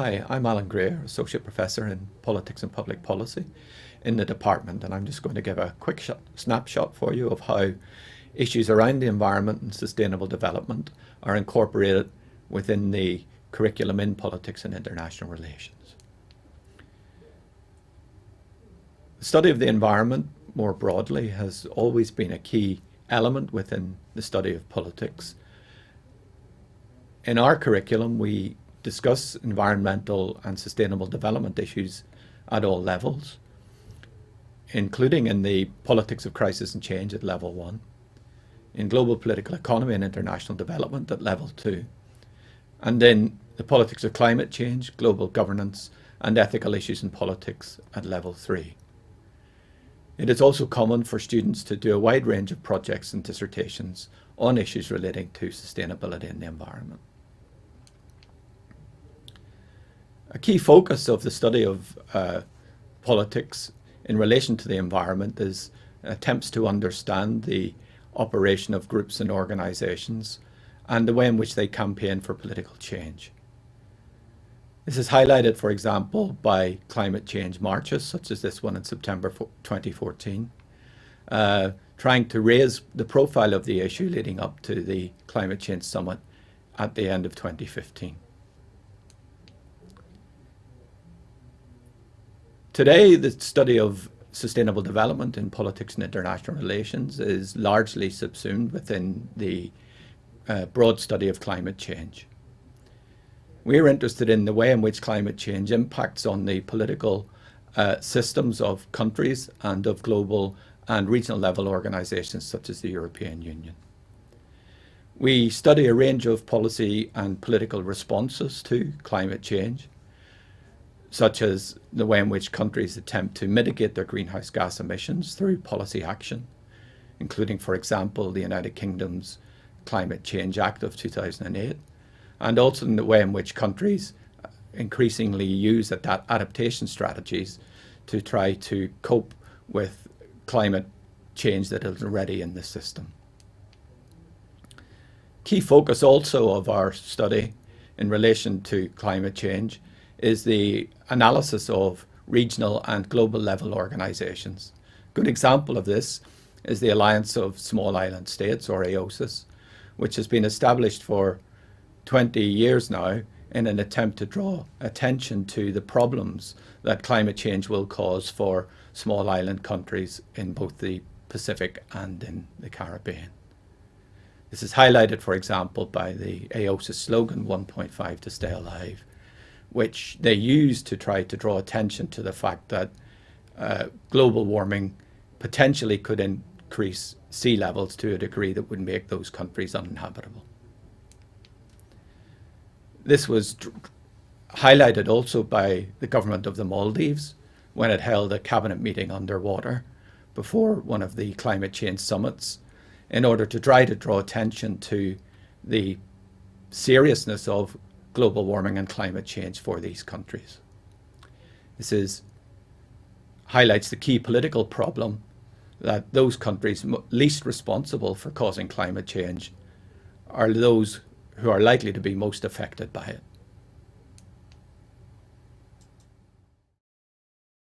Hi, I'm Alan Greer, Associate Professor in Politics and Public Policy in the department, and I'm just going to give a quick snapshot for you of how issues around the environment and sustainable development are incorporated within the curriculum in politics and international relations. The study of the environment more broadly has always been a key element within the study of politics. In our curriculum, we discuss environmental and sustainable development issues at all levels, including in the politics of crisis and change at level 1, in global political economy and international development at level 2, and in the politics of climate change, global governance and ethical issues in politics at level 3. It is also common for students to do a wide range of projects and dissertations on issues relating to sustainability in the environment. A key focus of the study of politics in relation to the environment is attempts to understand the operation of groups and organisations and the way in which they campaign for political change. This is highlighted, for example, by climate change marches, such as this one in September 2014, trying to raise the profile of the issue leading up to the Climate Change Summit at the end of 2015. Today, the study of sustainable development in politics and international relations is largely subsumed within the broad study of climate change. We are interested in the way in which climate change impacts on the political systems of countries and of global and regional level organisations such as the European Union. We study a range of policy and political responses to climate change, such as the way in which countries attempt to mitigate their greenhouse gas emissions through policy action, including, for example, the United Kingdom's Climate Change Act of 2008, and also in the way in which countries increasingly use adaptation strategies to try to cope with climate change that is already in the system. Key focus also of our study in relation to climate change is the analysis of regional and global level organisations. A good example of this is the Alliance of Small Island States, or AOSIS, which has been established for 20 years now in an attempt to draw attention to the problems that climate change will cause for small island countries in both the Pacific and in the Caribbean. This is highlighted, for example, by the AOSIS slogan, 1.5 to stay alive, which they use to try to draw attention to the fact that global warming potentially could increase sea levels to a degree that would make those countries uninhabitable. This was highlighted also by the government of the Maldives when it held a cabinet meeting underwater before one of the climate change summits in order to try to draw attention to the seriousness of global warming and climate change for these countries. This highlights the key political problem that those countries least responsible for causing climate change are those who are likely to be most affected by it.